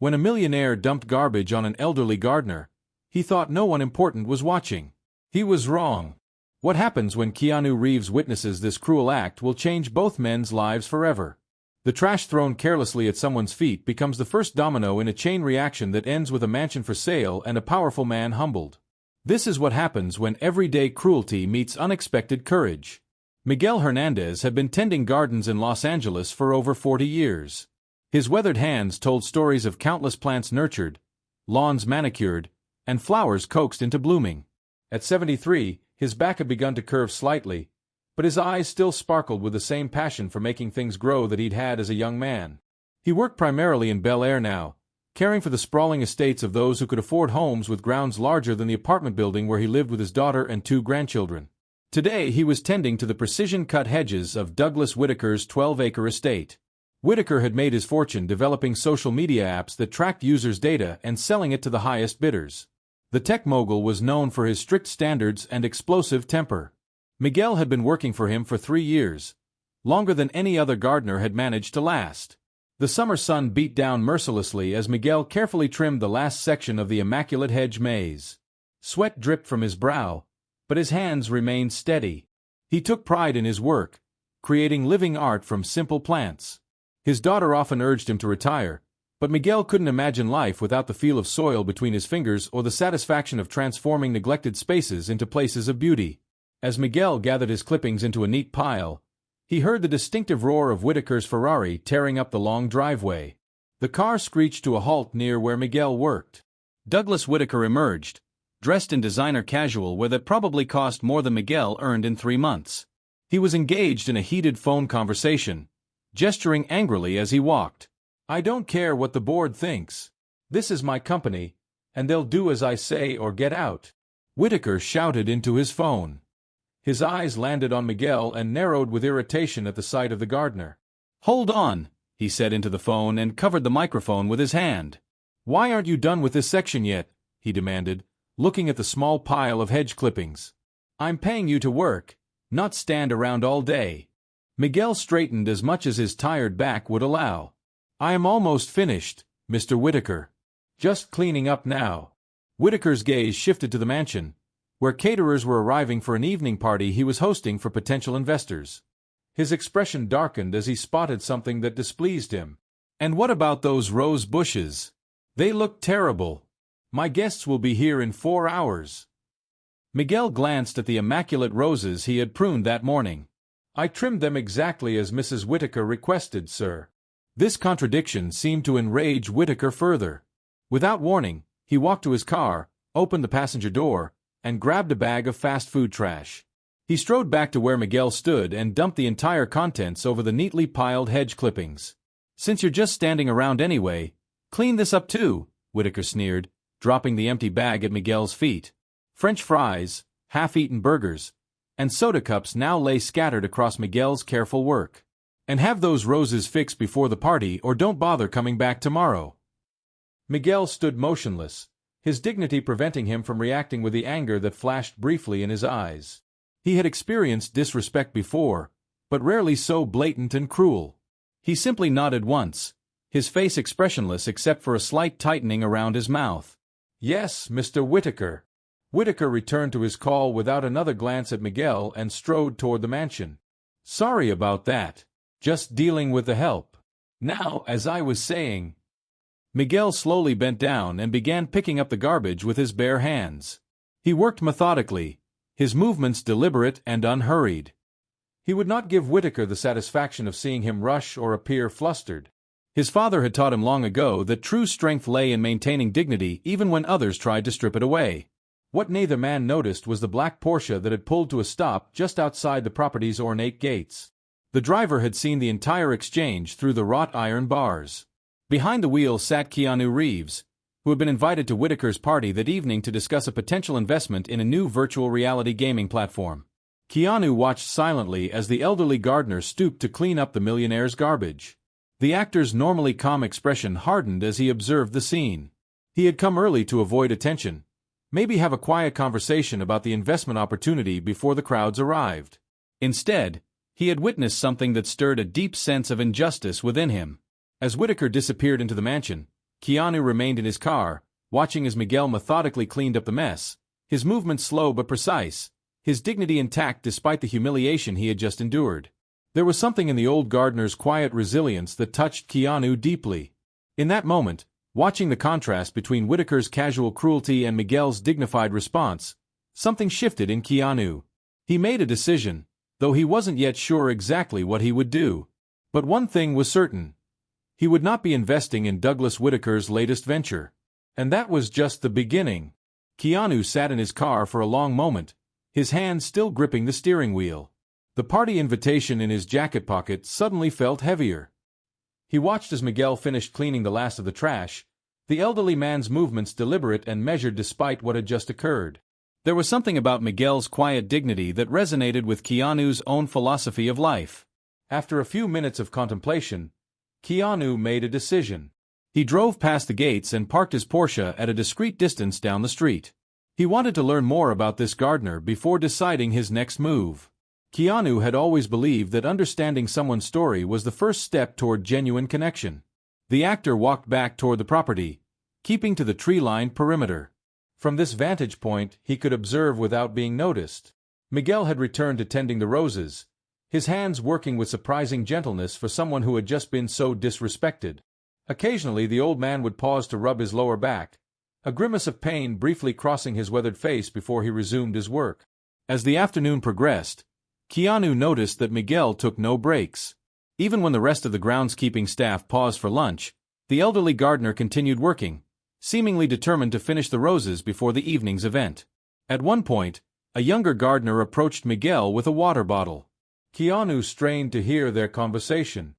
When a millionaire dumped garbage on an elderly gardener, he thought no one important was watching. He was wrong. What happens when Keanu Reeves witnesses this cruel act will change both men's lives forever. The trash thrown carelessly at someone's feet becomes the first domino in a chain reaction that ends with a mansion for sale and a powerful man humbled. This is what happens when everyday cruelty meets unexpected courage. Miguel Hernandez had been tending gardens in Los Angeles for over 40 years. His weathered hands told stories of countless plants nurtured, lawns manicured, and flowers coaxed into blooming. At 73, his back had begun to curve slightly, but his eyes still sparkled with the same passion for making things grow that he'd had as a young man. He worked primarily in Bel Air now, caring for the sprawling estates of those who could afford homes with grounds larger than the apartment building where he lived with his daughter and 2 grandchildren. Today he was tending to the precision-cut hedges of Douglas Whitaker's 12-acre estate. Whitaker had made his fortune developing social media apps that tracked users' data and selling it to the highest bidders. The tech mogul was known for his strict standards and explosive temper. Miguel had been working for him for 3 years, longer than any other gardener had managed to last. The summer sun beat down mercilessly as Miguel carefully trimmed the last section of the immaculate hedge maze. Sweat dripped from his brow, but his hands remained steady. He took pride in his work, creating living art from simple plants. His daughter often urged him to retire, but Miguel couldn't imagine life without the feel of soil between his fingers or the satisfaction of transforming neglected spaces into places of beauty. As Miguel gathered his clippings into a neat pile, he heard the distinctive roar of Whitaker's Ferrari tearing up the long driveway. The car screeched to a halt near where Miguel worked. Douglas Whitaker emerged, dressed in designer casual wear that probably cost more than Miguel earned in 3 months. He was engaged in a heated phone conversation, gesturing angrily as he walked. "I don't care what the board thinks. This is my company, and they'll do as I say or get out," Whitaker shouted into his phone. His eyes landed on Miguel and narrowed with irritation at the sight of the gardener. "Hold on," he said into the phone and covered the microphone with his hand. "Why aren't you done with this section yet?" he demanded, looking at the small pile of hedge clippings. "I'm paying you to work, not stand around all day." Miguel straightened as much as his tired back would allow. "I am almost finished, Mr. Whitaker. Just cleaning up now." Whitaker's gaze shifted to the mansion, where caterers were arriving for an evening party he was hosting for potential investors. His expression darkened as he spotted something that displeased him. "And what about those rose bushes? They look terrible. My guests will be here in 4 hours." Miguel glanced at the immaculate roses he had pruned that morning. "I trimmed them exactly as Mrs. Whitaker requested, sir." This contradiction seemed to enrage Whitaker further. Without warning, he walked to his car, opened the passenger door, and grabbed a bag of fast food trash. He strode back to where Miguel stood and dumped the entire contents over the neatly piled hedge clippings. "Since you're just standing around anyway, clean this up too," Whitaker sneered, dropping the empty bag at Miguel's feet. French fries, half-eaten burgers, and soda cups now lay scattered across Miguel's careful work. "And have those roses fixed before the party or don't bother coming back tomorrow." Miguel stood motionless, his dignity preventing him from reacting with the anger that flashed briefly in his eyes. He had experienced disrespect before, but rarely so blatant and cruel. He simply nodded once, his face expressionless except for a slight tightening around his mouth. "Yes, Mr. Whitaker." Whitaker returned to his call without another glance at Miguel and strode toward the mansion. "Sorry about that. Just dealing with the help. Now, as I was saying..." Miguel slowly bent down and began picking up the garbage with his bare hands. He worked methodically, his movements deliberate and unhurried. He would not give Whitaker the satisfaction of seeing him rush or appear flustered. His father had taught him long ago that true strength lay in maintaining dignity even when others tried to strip it away. What neither man noticed was the black Porsche that had pulled to a stop just outside the property's ornate gates. The driver had seen the entire exchange through the wrought iron bars. Behind the wheel sat Keanu Reeves, who had been invited to Whitaker's party that evening to discuss a potential investment in a new virtual reality gaming platform. Keanu watched silently as the elderly gardener stooped to clean up the millionaire's garbage. The actor's normally calm expression hardened as he observed the scene. He had come early to avoid attention, maybe have a quiet conversation about the investment opportunity before the crowds arrived. Instead, he had witnessed something that stirred a deep sense of injustice within him. As Whitaker disappeared into the mansion, Keanu remained in his car, watching as Miguel methodically cleaned up the mess, his movements slow but precise, his dignity intact despite the humiliation he had just endured. There was something in the old gardener's quiet resilience that touched Keanu deeply. In that moment, watching the contrast between Whitaker's casual cruelty and Miguel's dignified response, something shifted in Keanu. He made a decision, though he wasn't yet sure exactly what he would do. But one thing was certain. He would not be investing in Douglas Whitaker's latest venture. And that was just the beginning. Keanu sat in his car for a long moment, his hand still gripping the steering wheel. The party invitation in his jacket pocket suddenly felt heavier. He watched as Miguel finished cleaning the last of the trash, the elderly man's movements deliberate and measured despite what had just occurred. There was something about Miguel's quiet dignity that resonated with Keanu's own philosophy of life. After a few minutes of contemplation, Keanu made a decision. He drove past the gates and parked his Porsche at a discreet distance down the street. He wanted to learn more about this gardener before deciding his next move. Keanu had always believed that understanding someone's story was the first step toward genuine connection. The actor walked back toward the property, keeping to the tree-lined perimeter. From this vantage point, he could observe without being noticed. Miguel had returned to tending the roses, his hands working with surprising gentleness for someone who had just been so disrespected. Occasionally, the old man would pause to rub his lower back, a grimace of pain briefly crossing his weathered face before he resumed his work. As the afternoon progressed, Keanu noticed that Miguel took no breaks. Even when the rest of the groundskeeping staff paused for lunch, the elderly gardener continued working, seemingly determined to finish the roses before the evening's event. At one point, a younger gardener approached Miguel with a water bottle. Keanu strained to hear their conversation.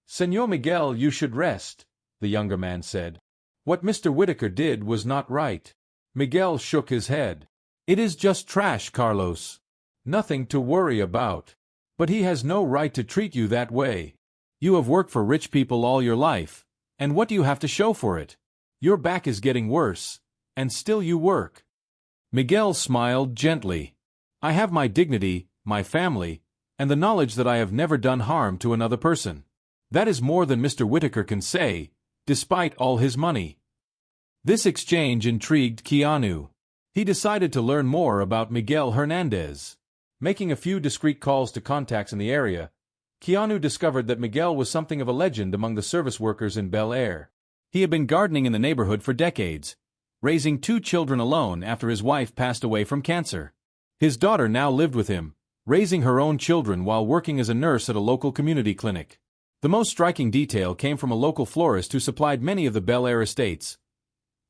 "Señor Miguel, you should rest," the younger man said. "What Mr. Whitaker did was not right." Miguel shook his head. "It is just trash, Carlos. Nothing to worry about. But he has no right to treat you that way. You have worked for rich people all your life, and what do you have to show for it? Your back is getting worse, and still you work." Miguel smiled gently. "I have my dignity, my family, and the knowledge that I have never done harm to another person. That is more than Mr. Whitaker can say, despite all his money." This exchange intrigued Keanu. He decided to learn more about Miguel Hernandez. Making a few discreet calls to contacts in the area, Keanu discovered that Miguel was something of a legend among the service workers in Bel Air. He had been gardening in the neighborhood for decades, raising 2 children alone after his wife passed away from cancer. His daughter now lived with him, raising her own children while working as a nurse at a local community clinic. The most striking detail came from a local florist who supplied many of the Bel Air estates.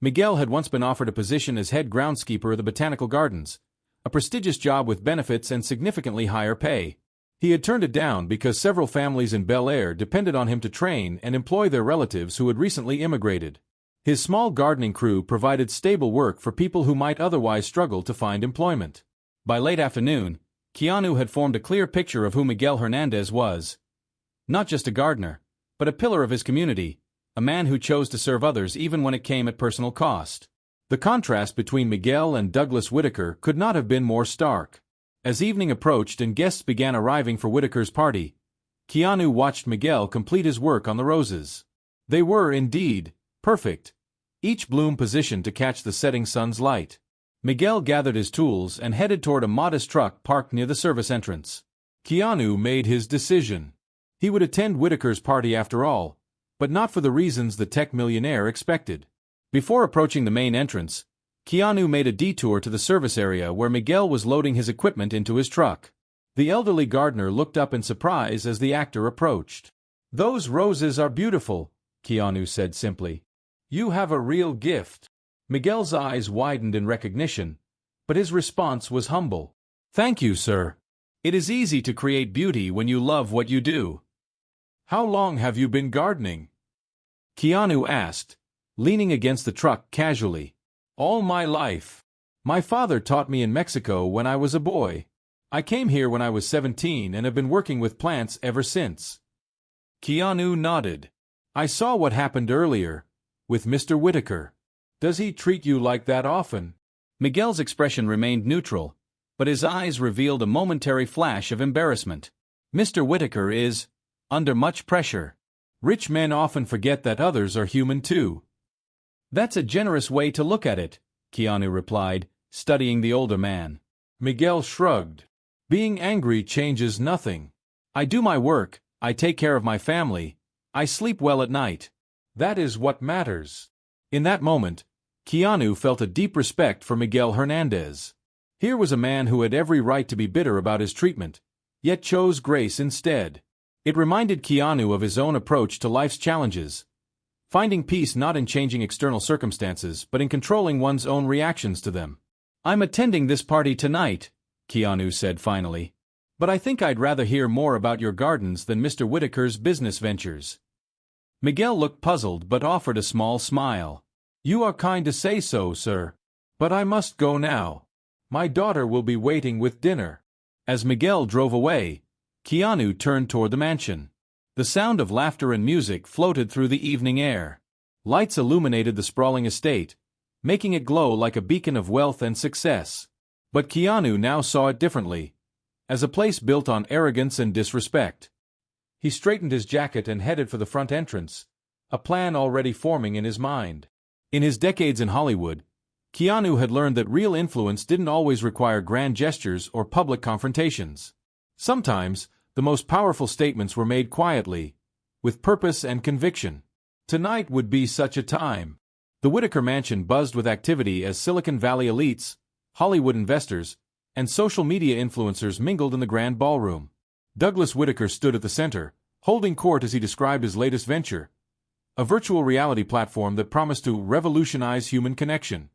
Miguel had once been offered a position as head groundskeeper of the botanical gardens, a prestigious job with benefits and significantly higher pay. He had turned it down because several families in Bel Air depended on him to train and employ their relatives who had recently immigrated. His small gardening crew provided stable work for people who might otherwise struggle to find employment. By late afternoon, Keanu had formed a clear picture of who Miguel Hernandez was. Not just a gardener, but a pillar of his community, a man who chose to serve others even when it came at personal cost. The contrast between Miguel and Douglas Whitaker could not have been more stark. As evening approached and guests began arriving for Whitaker's party, Keanu watched Miguel complete his work on the roses. They were, indeed, perfect, each bloom positioned to catch the setting sun's light. Miguel gathered his tools and headed toward a modest truck parked near the service entrance. Keanu made his decision. He would attend Whitaker's party after all, but not for the reasons the tech millionaire expected. Before approaching the main entrance, Keanu made a detour to the service area where Miguel was loading his equipment into his truck. The elderly gardener looked up in surprise as the actor approached. "Those roses are beautiful," Keanu said simply. "You have a real gift." Miguel's eyes widened in recognition, but his response was humble. "Thank you, sir. It is easy to create beauty when you love what you do." "How long have you been gardening?" Keanu asked, leaning against the truck casually. "All my life. My father taught me in Mexico when I was a boy. I came here when I was 17 and have been working with plants ever since." Keanu nodded. "I saw what happened earlier, with Mr. Whitaker. Does he treat you like that often?" Miguel's expression remained neutral, but his eyes revealed a momentary flash of embarrassment. "Mr. Whitaker is under much pressure. Rich men often forget that others are human too." That's a generous way to look at it, Keanu replied, studying the older man. Miguel shrugged. Being angry changes nothing. I do my work, I take care of my family, I sleep well at night. That is what matters. In that moment, Keanu felt a deep respect for Miguel Hernandez. Here was a man who had every right to be bitter about his treatment, yet chose grace instead. It reminded Keanu of his own approach to life's challenges, finding peace not in changing external circumstances but in controlling one's own reactions to them. I'm attending this party tonight, Keanu said finally. But I think I'd rather hear more about your gardens than Mr. Whitaker's business ventures. Miguel looked puzzled but offered a small smile. You are kind to say so, sir. But I must go now. My daughter will be waiting with dinner. As Miguel drove away, Keanu turned toward the mansion. The sound of laughter and music floated through the evening air. Lights illuminated the sprawling estate, making it glow like a beacon of wealth and success. But Keanu now saw it differently, as a place built on arrogance and disrespect. He straightened his jacket and headed for the front entrance, a plan already forming in his mind. In his decades in Hollywood, Keanu had learned that real influence didn't always require grand gestures or public confrontations. Sometimes, the most powerful statements were made quietly, with purpose and conviction. Tonight would be such a time. The Whitaker mansion buzzed with activity as Silicon Valley elites, Hollywood investors, and social media influencers mingled in the grand ballroom. Douglas Whitaker stood at the center, holding court as he described his latest venture, a virtual reality platform that promised to revolutionize human connection.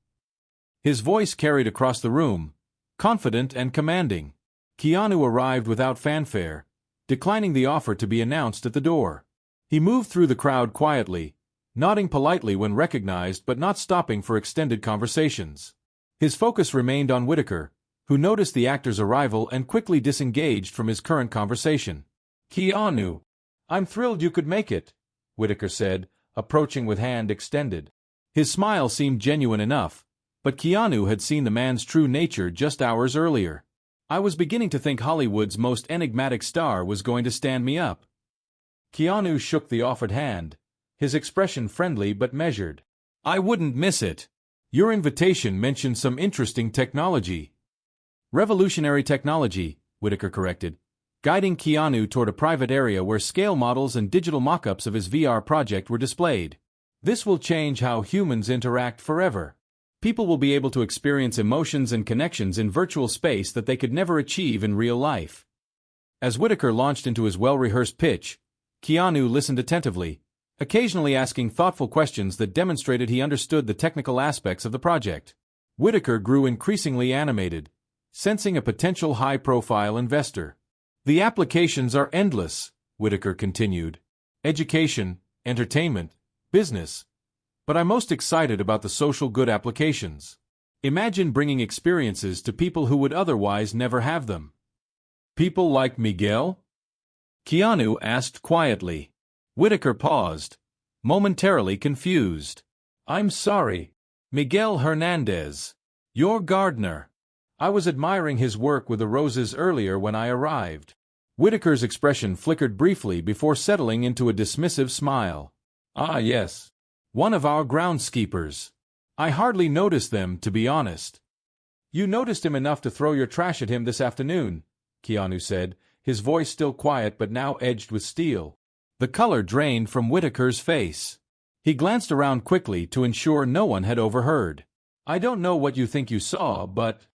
His voice carried across the room, confident and commanding. Keanu arrived without fanfare, declining the offer to be announced at the door. He moved through the crowd quietly, nodding politely when recognized but not stopping for extended conversations. His focus remained on Whitaker, who noticed the actor's arrival and quickly disengaged from his current conversation. Keanu, I'm thrilled you could make it, Whitaker said, approaching with hand extended. His smile seemed genuine enough, but Keanu had seen the man's true nature just hours earlier. I was beginning to think Hollywood's most enigmatic star was going to stand me up. Keanu shook the offered hand, his expression friendly but measured. I wouldn't miss it. Your invitation mentioned some interesting technology. Revolutionary technology, Whitaker corrected, guiding Keanu toward a private area where scale models and digital mock-ups of his VR project were displayed. This will change how humans interact forever. People will be able to experience emotions and connections in virtual space that they could never achieve in real life. As Whitaker launched into his well-rehearsed pitch, Keanu listened attentively, occasionally asking thoughtful questions that demonstrated he understood the technical aspects of the project. Whitaker grew increasingly animated, sensing a potential high-profile investor. The applications are endless, Whitaker continued. Education, entertainment, business. But I'm most excited about the social good applications. Imagine bringing experiences to people who would otherwise never have them. People like Miguel? Keanu asked quietly. Whitaker paused, momentarily confused. I'm sorry. Miguel Hernandez. Your gardener. I was admiring his work with the roses earlier when I arrived. Whitaker's expression flickered briefly before settling into a dismissive smile. Ah, yes. One of our groundskeepers. I hardly noticed them, to be honest. You noticed him enough to throw your trash at him this afternoon, Keanu said, his voice still quiet but now edged with steel. The color drained from Whitaker's face. He glanced around quickly to ensure no one had overheard. I don't know what you think you saw, but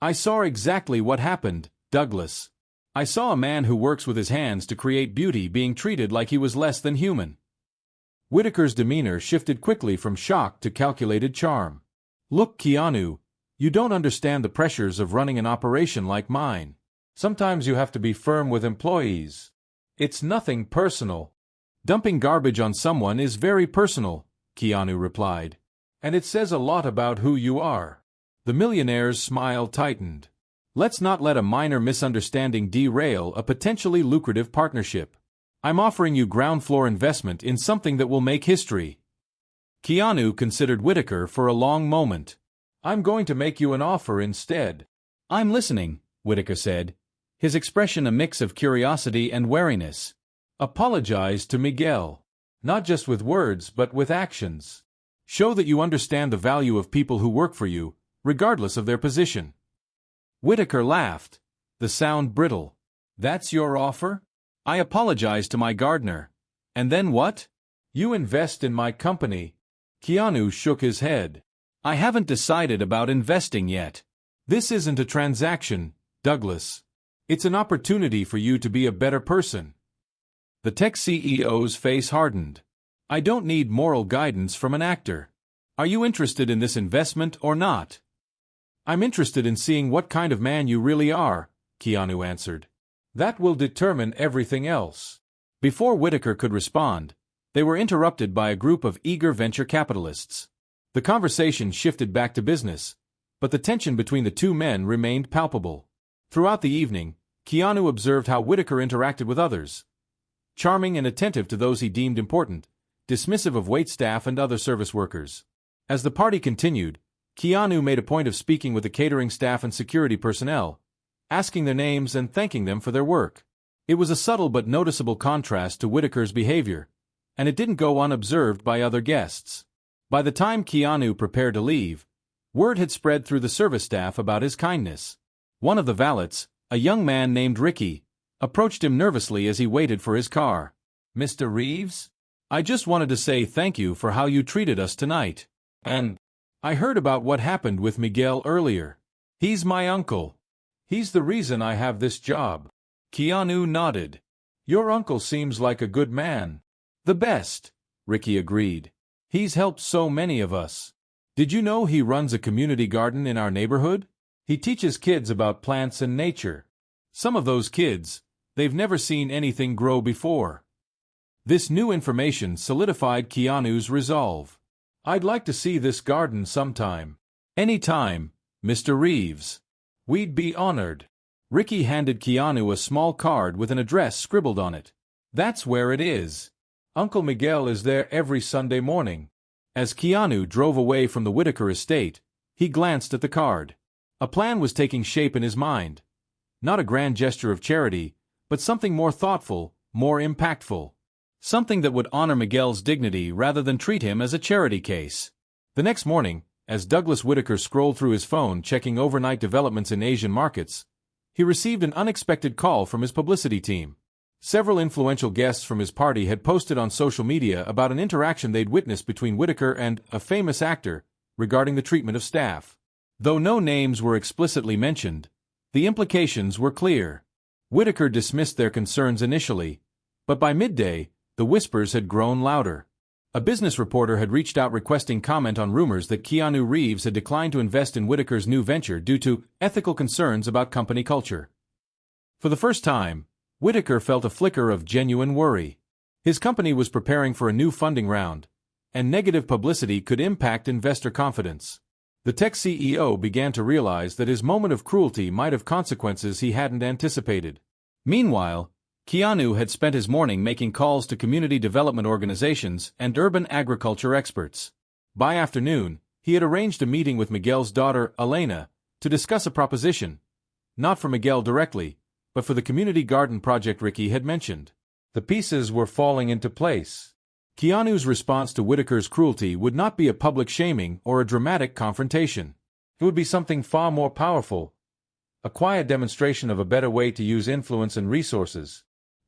I saw exactly what happened, Douglas. I saw a man who works with his hands to create beauty being treated like he was less than human. Whitaker's demeanor shifted quickly from shock to calculated charm. Look, Keanu, you don't understand the pressures of running an operation like mine. Sometimes you have to be firm with employees. It's nothing personal. Dumping garbage on someone is very personal, Keanu replied. And it says a lot about who you are. The millionaire's smile tightened. Let's not let a minor misunderstanding derail a potentially lucrative partnership. I'm offering you ground floor investment in something that will make history. Keanu considered Whitaker for a long moment. I'm going to make you an offer instead. I'm listening, Whitaker said, his expression a mix of curiosity and wariness. Apologize to Miguel. Not just with words but with actions. Show that you understand the value of people who work for you, regardless of their position. Whitaker laughed, the sound brittle. That's your offer? I apologize to my gardener. And then what? You invest in my company. Keanu shook his head. I haven't decided about investing yet. This isn't a transaction, Douglas. It's an opportunity for you to be a better person. The tech CEO's face hardened. I don't need moral guidance from an actor. Are you interested in this investment or not? I'm interested in seeing what kind of man you really are, Keanu answered. That will determine everything else. Before Whitaker could respond, they were interrupted by a group of eager venture capitalists. The conversation shifted back to business, but the tension between the two men remained palpable. Throughout the evening, Keanu observed how Whitaker interacted with others. Charming and attentive to those he deemed important, dismissive of waitstaff and other service workers. As the party continued, Keanu made a point of speaking with the catering staff and security personnel, asking their names and thanking them for their work. It was a subtle but noticeable contrast to Whitaker's behavior, and it didn't go unobserved by other guests. By the time Keanu prepared to leave, word had spread through the service staff about his kindness. One of the valets, a young man named Ricky, approached him nervously as he waited for his car. Mr. Reeves? I just wanted to say thank you for how you treated us tonight. And I heard about what happened with Miguel earlier. He's my uncle. He's the reason I have this job. Keanu nodded. Your uncle seems like a good man. The best, Ricky agreed. He's helped so many of us. Did you know he runs a community garden in our neighborhood? He teaches kids about plants and nature. Some of those kids, they've never seen anything grow before. This new information solidified Keanu's resolve. I'd like to see this garden sometime. Anytime, Mr. Reeves. We'd be honored. Ricky handed Keanu a small card with an address scribbled on it. That's where it is. Uncle Miguel is there every Sunday morning. As Keanu drove away from the Whitaker estate, he glanced at the card. A plan was taking shape in his mind. Not a grand gesture of charity, but something more thoughtful, more impactful. Something that would honor Miguel's dignity rather than treat him as a charity case. The next morning, as Douglas Whitaker scrolled through his phone checking overnight developments in Asian markets, he received an unexpected call from his publicity team. Several influential guests from his party had posted on social media about an interaction they'd witnessed between Whitaker and a famous actor regarding the treatment of staff. Though no names were explicitly mentioned, the implications were clear. Whitaker dismissed their concerns initially, but by midday, the whispers had grown louder. A business reporter had reached out requesting comment on rumors that Keanu Reeves had declined to invest in Whitaker's new venture due to ethical concerns about company culture. For the first time, Whitaker felt a flicker of genuine worry. His company was preparing for a new funding round, and negative publicity could impact investor confidence. The tech CEO began to realize that his moment of cruelty might have consequences he hadn't anticipated. Meanwhile, Keanu had spent his morning making calls to community development organizations and urban agriculture experts. By afternoon, he had arranged a meeting with Miguel's daughter, Elena, to discuss a proposition, not for Miguel directly, but for the community garden project Ricky had mentioned. The pieces were falling into place. Keanu's response to Whitaker's cruelty would not be a public shaming or a dramatic confrontation. It would be something far more powerful, a quiet demonstration of a better way to use influence and resources.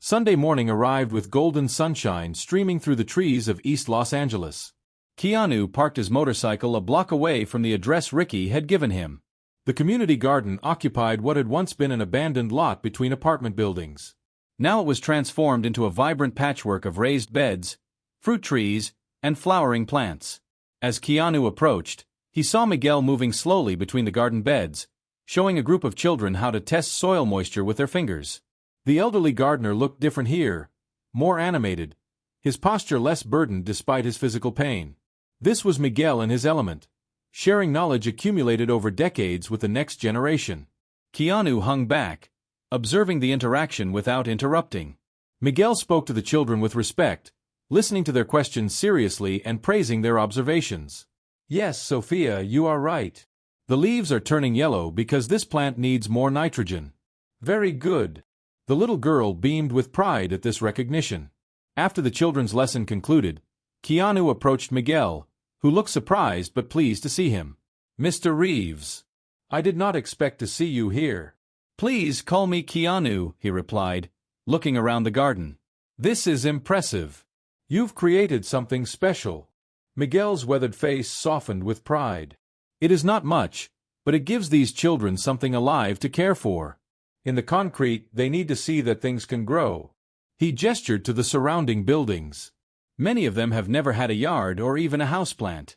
Sunday morning arrived with golden sunshine streaming through the trees of East Los Angeles. Keanu parked his motorcycle a block away from the address Ricky had given him. The community garden occupied what had once been an abandoned lot between apartment buildings. Now it was transformed into a vibrant patchwork of raised beds, fruit trees, and flowering plants. As Keanu approached, he saw Miguel moving slowly between the garden beds, showing a group of children how to test soil moisture with their fingers. The elderly gardener looked different here, more animated, his posture less burdened despite his physical pain. This was Miguel in his element, sharing knowledge accumulated over decades with the next generation. Keanu hung back, observing the interaction without interrupting. Miguel spoke to the children with respect, listening to their questions seriously and praising their observations. Yes, Sophia, you are right. The leaves are turning yellow because this plant needs more nitrogen. Very good. The little girl beamed with pride at this recognition. After the children's lesson concluded, Keanu approached Miguel, who looked surprised but pleased to see him. "Mr. Reeves, I did not expect to see you here." "Please call me Keanu," he replied, looking around the garden. "This is impressive. You've created something special." Miguel's weathered face softened with pride. "It is not much, but it gives these children something alive to care for. In the concrete, they need to see that things can grow." He gestured to the surrounding buildings. Many of them have never had a yard or even a houseplant.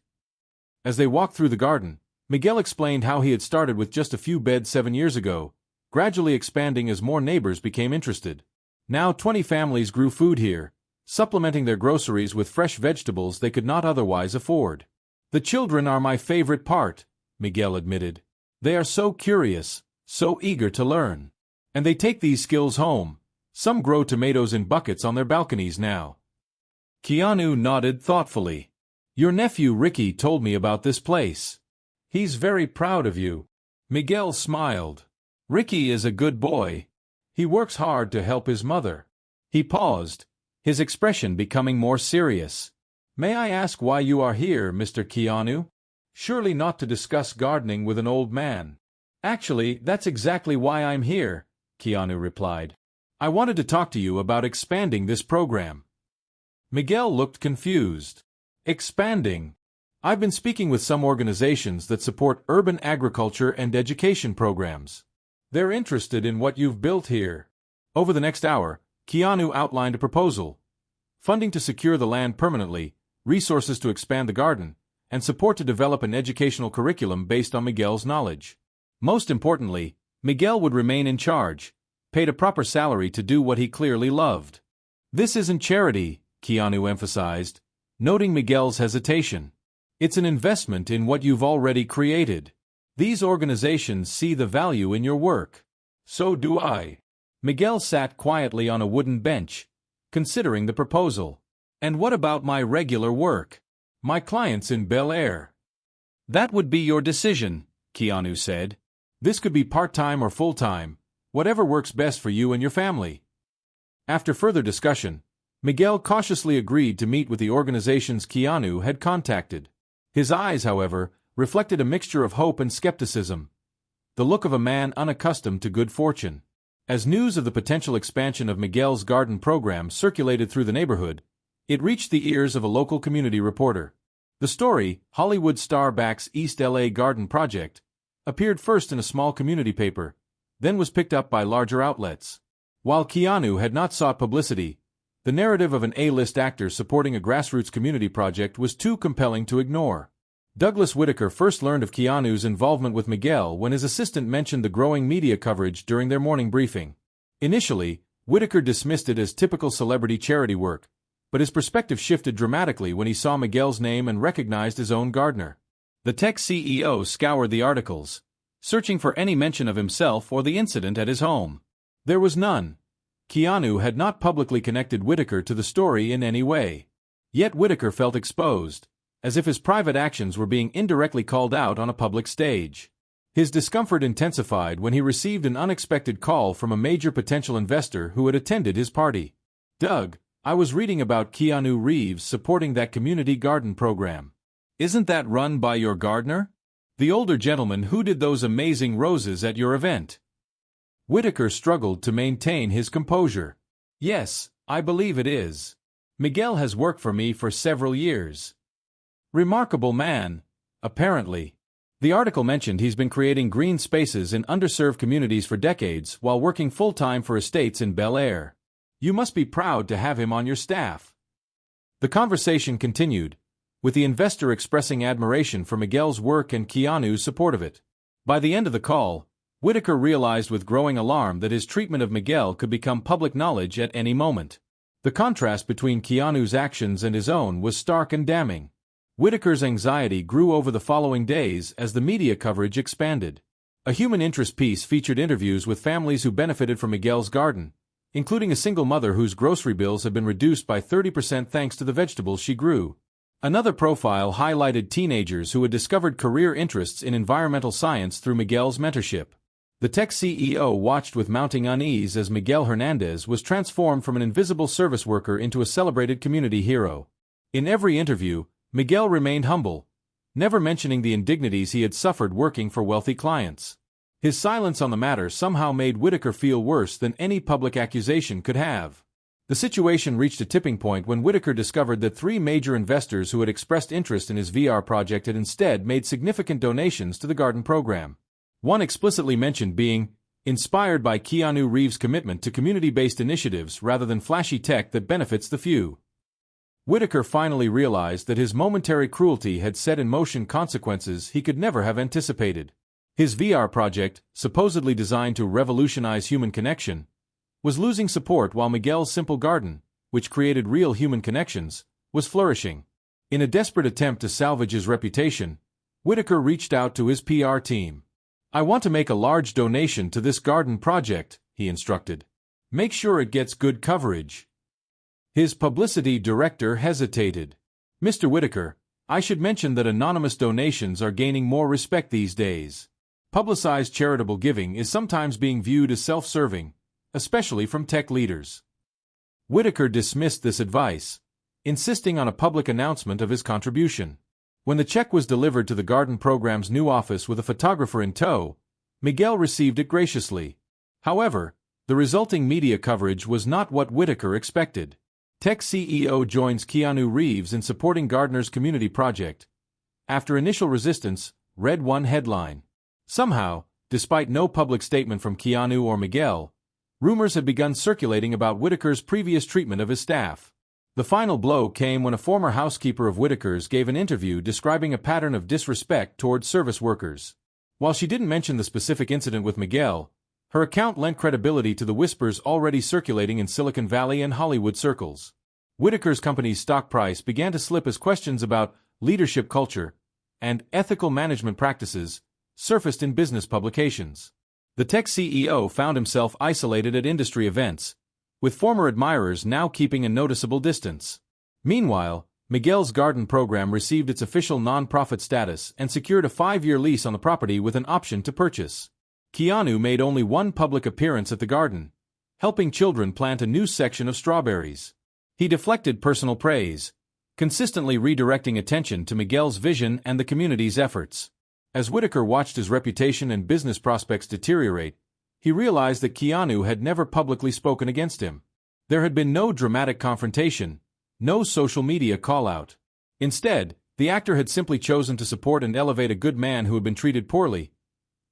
As they walked through the garden, Miguel explained how he had started with just a few beds 7 years ago, gradually expanding as more neighbors became interested. Now 20 families grew food here, supplementing their groceries with fresh vegetables they could not otherwise afford. "The children are my favorite part," Miguel admitted. "They are so curious, so eager to learn. And they take these skills home. Some grow tomatoes in buckets on their balconies now." Keanu nodded thoughtfully. "Your nephew Ricky told me about this place. He's very proud of you." Miguel smiled. "Ricky is a good boy. He works hard to help his mother." He paused, his expression becoming more serious. "May I ask why you are here, Mr. Keanu?" "Surely not to discuss gardening with an old man." "Actually, that's exactly why I'm here," Keanu replied. "I wanted to talk to you about expanding this program." Miguel looked confused. "Expanding? I've been speaking with some organizations that support urban agriculture and education programs. They're interested in what you've built here." Over the next hour, Keanu outlined a proposal: funding to secure the land permanently, resources to expand the garden, and support to develop an educational curriculum based on Miguel's knowledge. Most importantly, Miguel would remain in charge, paid a proper salary to do what he clearly loved. "This isn't charity," Keanu emphasized, noting Miguel's hesitation. "It's an investment in what you've already created. These organizations see the value in your work." "So do I." Miguel sat quietly on a wooden bench, considering the proposal. "And what about my regular work? My clients in Bel Air?" "That would be your decision," Keanu said. "This could be part-time or full-time, whatever works best for you and your family." After further discussion, Miguel cautiously agreed to meet with the organizations Keanu had contacted. His eyes, however, reflected a mixture of hope and skepticism, the look of a man unaccustomed to good fortune. As news of the potential expansion of Miguel's garden program circulated through the neighborhood, it reached the ears of a local community reporter. The story, Hollywood star backs East LA Garden Project, appeared first in a small community paper, then was picked up by larger outlets. While Keanu had not sought publicity, the narrative of an A-list actor supporting a grassroots community project was too compelling to ignore. Douglas Whitaker first learned of Keanu's involvement with Miguel when his assistant mentioned the growing media coverage during their morning briefing. Initially, Whitaker dismissed it as typical celebrity charity work, but his perspective shifted dramatically when he saw Miguel's name and recognized his own gardener. The tech CEO scoured the articles, searching for any mention of himself or the incident at his home. There was none. Keanu had not publicly connected Whitaker to the story in any way. Yet Whitaker felt exposed, as if his private actions were being indirectly called out on a public stage. His discomfort intensified when he received an unexpected call from a major potential investor who had attended his party. "Doug, I was reading about Keanu Reeves supporting that community garden program. Isn't that run by your gardener? The older gentleman who did those amazing roses at your event?" Whitaker struggled to maintain his composure. "Yes, I believe it is. Miguel has worked for me for several years. Remarkable man, apparently." The article mentioned he's been creating green spaces in underserved communities for decades while working full-time for estates in Bel Air. "You must be proud to have him on your staff." The conversation continued, with the investor expressing admiration for Miguel's work and Keanu's support of it. By the end of the call, Whitaker realized with growing alarm that his treatment of Miguel could become public knowledge at any moment. The contrast between Keanu's actions and his own was stark and damning. Whitaker's anxiety grew over the following days as the media coverage expanded. A human interest piece featured interviews with families who benefited from Miguel's garden, including a single mother whose grocery bills had been reduced by 30% thanks to the vegetables she grew. Another profile highlighted teenagers who had discovered career interests in environmental science through Miguel's mentorship. The tech CEO watched with mounting unease as Miguel Hernandez was transformed from an invisible service worker into a celebrated community hero. In every interview, Miguel remained humble, never mentioning the indignities he had suffered working for wealthy clients. His silence on the matter somehow made Whitaker feel worse than any public accusation could have. The situation reached a tipping point when Whitaker discovered that 3 major investors who had expressed interest in his VR project had instead made significant donations to the garden program. One explicitly mentioned being inspired by Keanu Reeves' commitment to community-based initiatives rather than flashy tech that benefits the few. Whitaker finally realized that his momentary cruelty had set in motion consequences he could never have anticipated. His VR project, supposedly designed to revolutionize human connection, was losing support while Miguel's simple garden, which created real human connections, was flourishing. In a desperate attempt to salvage his reputation, Whitaker reached out to his PR team. "I want to make a large donation to this garden project," he instructed. "Make sure it gets good coverage." His publicity director hesitated. "Mr. Whitaker, I should mention that anonymous donations are gaining more respect these days. Publicized charitable giving is sometimes being viewed as self-serving, especially from tech leaders." Whitaker dismissed this advice, insisting on a public announcement of his contribution. When the check was delivered to the garden program's new office with a photographer in tow, Miguel received it graciously. However, the resulting media coverage was not what Whitaker expected. Tech CEO joins Keanu Reeves in supporting Gardner's community project. After initial resistance, read one headline. Somehow, despite no public statement from Keanu or Miguel, rumors had begun circulating about Whitaker's previous treatment of his staff. The final blow came when a former housekeeper of Whitaker's gave an interview describing a pattern of disrespect toward service workers. While she didn't mention the specific incident with Miguel, her account lent credibility to the whispers already circulating in Silicon Valley and Hollywood circles. Whitaker's company's stock price began to slip as questions about leadership culture and ethical management practices surfaced in business publications. The tech CEO found himself isolated at industry events, with former admirers now keeping a noticeable distance. Meanwhile, Miguel's garden program received its official non-profit status and secured a 5-year lease on the property with an option to purchase. Keanu made only one public appearance at the garden, helping children plant a new section of strawberries. He deflected personal praise, consistently redirecting attention to Miguel's vision and the community's efforts. As Whitaker watched his reputation and business prospects deteriorate, he realized that Keanu had never publicly spoken against him. There had been no dramatic confrontation, no social media call-out. Instead, the actor had simply chosen to support and elevate a good man who had been treated poorly,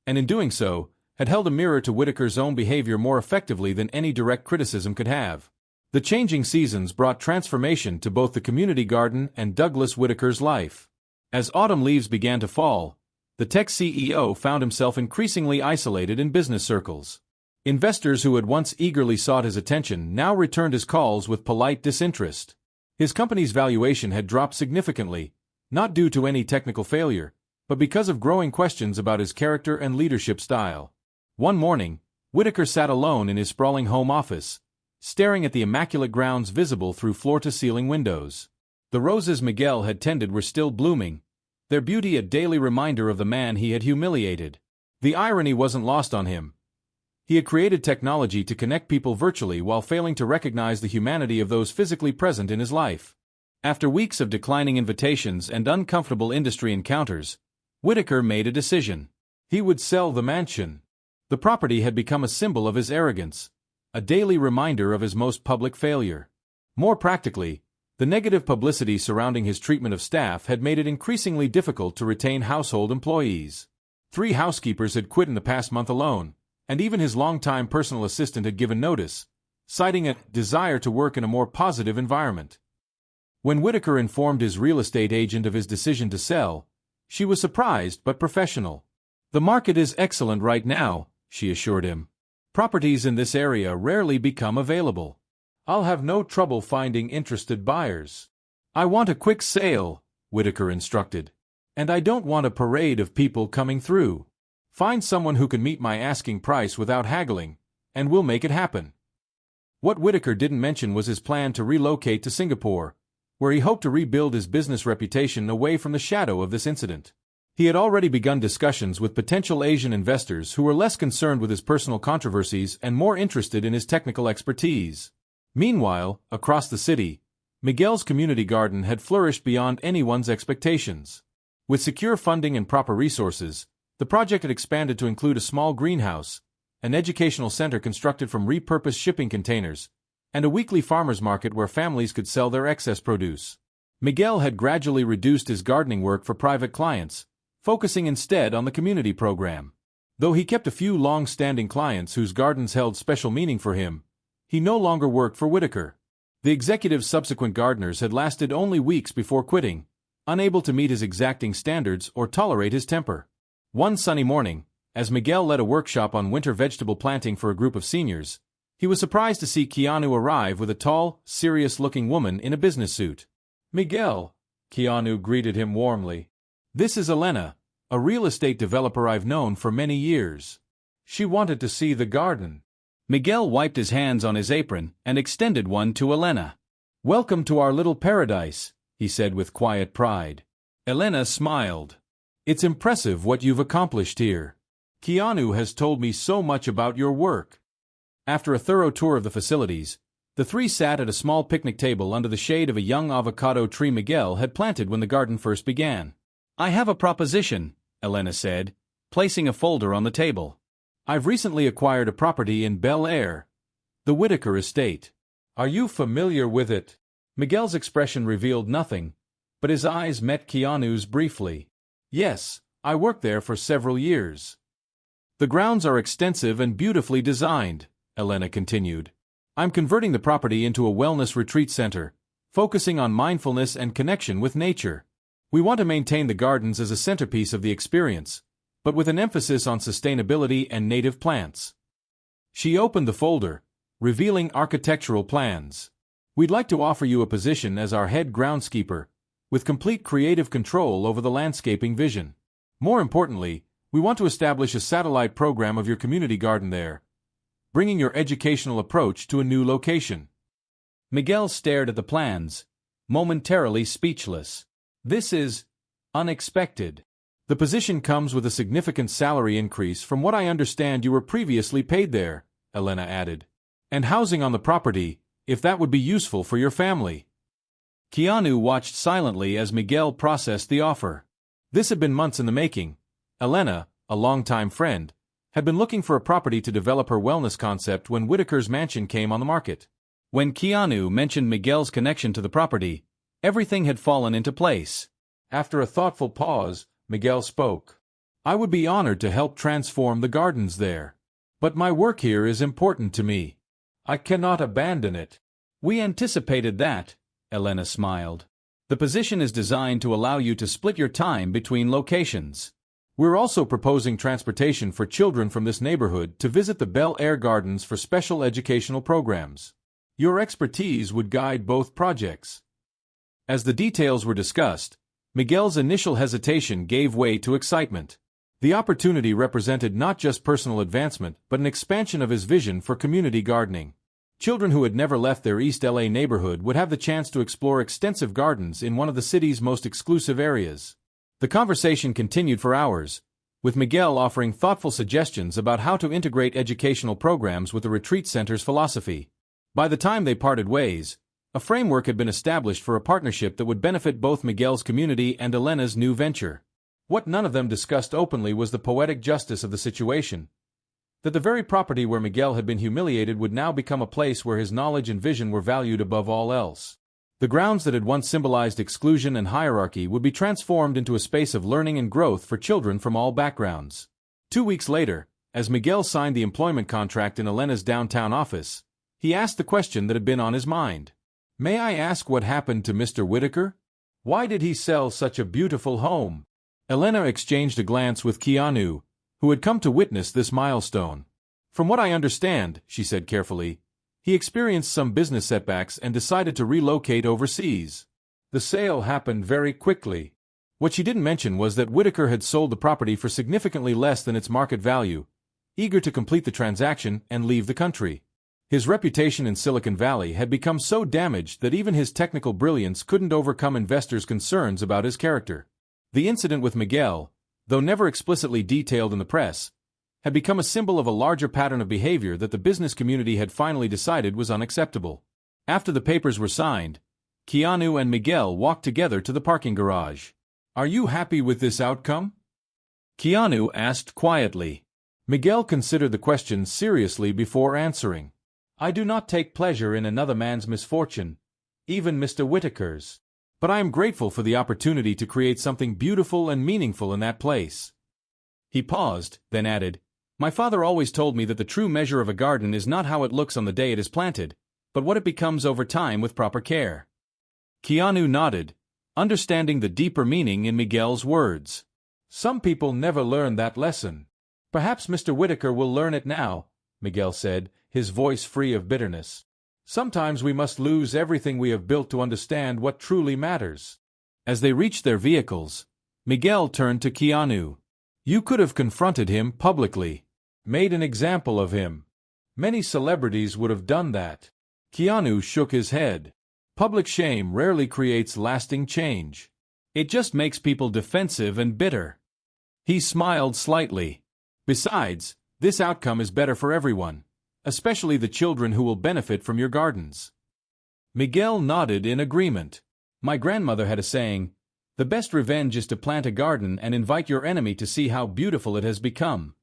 and in doing so, had held a mirror to Whitaker's own behavior more effectively than any direct criticism could have. The changing seasons brought transformation to both the community garden and Douglas Whitaker's life. As autumn leaves began to fall, the tech CEO found himself increasingly isolated in business circles. Investors who had once eagerly sought his attention now returned his calls with polite disinterest. His company's valuation had dropped significantly, not due to any technical failure, but because of growing questions about his character and leadership style. One morning, Whitaker sat alone in his sprawling home office, staring at the immaculate grounds visible through floor-to-ceiling windows. The roses Miguel had tended were still blooming, their beauty a daily reminder of the man he had humiliated. The irony wasn't lost on him. He had created technology to connect people virtually while failing to recognize the humanity of those physically present in his life. After weeks of declining invitations and uncomfortable industry encounters, Whitaker made a decision. He would sell the mansion. The property had become a symbol of his arrogance, a daily reminder of his most public failure. More practically, the negative publicity surrounding his treatment of staff had made it increasingly difficult to retain household employees. 3 housekeepers had quit in the past month alone, and even his longtime personal assistant had given notice, citing a desire to work in a more positive environment. When Whitaker informed his real estate agent of his decision to sell, she was surprised but professional. "The market is excellent right now," she assured him. "Properties in this area rarely become available. I'll have no trouble finding interested buyers." "I want a quick sale," Whitaker instructed. "And I don't want a parade of people coming through. Find someone who can meet my asking price without haggling, and we'll make it happen." What Whitaker didn't mention was his plan to relocate to Singapore, where he hoped to rebuild his business reputation away from the shadow of this incident. He had already begun discussions with potential Asian investors who were less concerned with his personal controversies and more interested in his technical expertise. Meanwhile, across the city, Miguel's community garden had flourished beyond anyone's expectations. With secure funding and proper resources, the project had expanded to include a small greenhouse, an educational center constructed from repurposed shipping containers, and a weekly farmers market where families could sell their excess produce. Miguel had gradually reduced his gardening work for private clients, focusing instead on the community program. Though he kept a few long-standing clients whose gardens held special meaning for him, he no longer worked for Whitaker. The executive's subsequent gardeners had lasted only weeks before quitting, unable to meet his exacting standards or tolerate his temper. One sunny morning, as Miguel led a workshop on winter vegetable planting for a group of seniors, he was surprised to see Keanu arrive with a tall, serious-looking woman in a business suit. "Miguel," Keanu greeted him warmly. "This is Elena, a real estate developer I've known for many years. She wanted to see the garden." Miguel wiped his hands on his apron and extended one to Elena. "Welcome to our little paradise," he said with quiet pride. Elena smiled. "It's impressive what you've accomplished here. Keanu has told me so much about your work." After a thorough tour of the facilities, the three sat at a small picnic table under the shade of a young avocado tree Miguel had planted when the garden first began. "I have a proposition," Elena said, placing a folder on the table. "I've recently acquired a property in Bel Air, the Whitaker estate. Are you familiar with it?" Miguel's expression revealed nothing, but his eyes met Keanu's briefly. "Yes, I worked there for several years. The grounds are extensive and beautifully designed," Elena continued. "I'm converting the property into a wellness retreat center, focusing on mindfulness and connection with nature. We want to maintain the gardens as a centerpiece of the experience, but with an emphasis on sustainability and native plants." She opened the folder, revealing architectural plans. "We'd like to offer you a position as our head groundskeeper, with complete creative control over the landscaping vision. More importantly, we want to establish a satellite program of your community garden there, bringing your educational approach to a new location." Miguel stared at the plans, momentarily speechless. "This is unexpected. The position comes with a significant salary increase from what I understand you were previously paid there," Elena added. "And housing on the property, if that would be useful for your family." Keanu watched silently as Miguel processed the offer. This had been months in the making. Elena, a longtime friend, had been looking for a property to develop her wellness concept when Whitaker's mansion came on the market. When Keanu mentioned Miguel's connection to the property, everything had fallen into place. After a thoughtful pause, Miguel spoke. "I would be honored to help transform the gardens there. But my work here is important to me. I cannot abandon it." "We anticipated that," Elena smiled. "The position is designed to allow you to split your time between locations. We're also proposing transportation for children from this neighborhood to visit the Bel Air Gardens for special educational programs. Your expertise would guide both projects." As the details were discussed, Miguel's initial hesitation gave way to excitement. The opportunity represented not just personal advancement but an expansion of his vision for community gardening. Children who had never left their East LA neighborhood would have the chance to explore extensive gardens in one of the city's most exclusive areas. The conversation continued for hours, with Miguel offering thoughtful suggestions about how to integrate educational programs with the retreat center's philosophy. By the time they parted ways, a framework had been established for a partnership that would benefit both Miguel's community and Elena's new venture. What none of them discussed openly was the poetic justice of the situation. That the very property where Miguel had been humiliated would now become a place where his knowledge and vision were valued above all else. The grounds that had once symbolized exclusion and hierarchy would be transformed into a space of learning and growth for children from all backgrounds. 2 weeks later, as Miguel signed the employment contract in Elena's downtown office, he asked the question that had been on his mind. "May I ask what happened to Mr. Whitaker? Why did he sell such a beautiful home?" Elena exchanged a glance with Keanu, who had come to witness this milestone. "From what I understand," she said carefully, "he experienced some business setbacks and decided to relocate overseas. The sale happened very quickly." What she didn't mention was that Whitaker had sold the property for significantly less than its market value, eager to complete the transaction and leave the country. His reputation in Silicon Valley had become so damaged that even his technical brilliance couldn't overcome investors' concerns about his character. The incident with Miguel, though never explicitly detailed in the press, had become a symbol of a larger pattern of behavior that the business community had finally decided was unacceptable. After the papers were signed, Keanu and Miguel walked together to the parking garage. "Are you happy with this outcome?" Keanu asked quietly. Miguel considered the question seriously before answering. "I do not take pleasure in another man's misfortune, even Mr. Whitaker's. But I am grateful for the opportunity to create something beautiful and meaningful in that place." He paused, then added, "My father always told me that the true measure of a garden is not how it looks on the day it is planted, but what it becomes over time with proper care." Keanu nodded, understanding the deeper meaning in Miguel's words. "Some people never learn that lesson. Perhaps Mr. Whitaker will learn it now," Miguel said, his voice free of bitterness. "Sometimes we must lose everything we have built to understand what truly matters." As they reached their vehicles, Miguel turned to Keanu. "You could have confronted him publicly, made an example of him. Many celebrities would have done that." Keanu shook his head. "Public shame rarely creates lasting change. It just makes people defensive and bitter." He smiled slightly. "Besides, this outcome is better for everyone, especially the children who will benefit from your gardens." Miguel nodded in agreement. "My grandmother had a saying, 'The best revenge is to plant a garden and invite your enemy to see how beautiful it has become.'"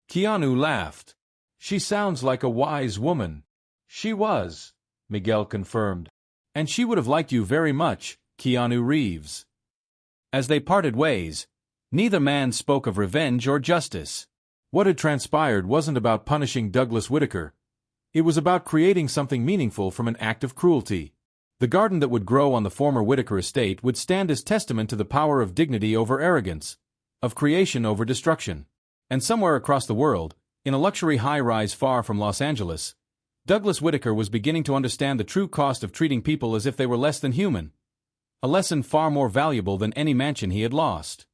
Keanu laughed. "She sounds like a wise woman." "She was," Miguel confirmed. "And she would have liked you very much, Keanu Reeves." As they parted ways, neither man spoke of revenge or justice. What had transpired wasn't about punishing Douglas Whitaker. It was about creating something meaningful from an act of cruelty. The garden that would grow on the former Whitaker estate would stand as testament to the power of dignity over arrogance, of creation over destruction. And somewhere across the world, in a luxury high-rise far from Los Angeles, Douglas Whitaker was beginning to understand the true cost of treating people as if they were less than human. A lesson far more valuable than any mansion he had lost.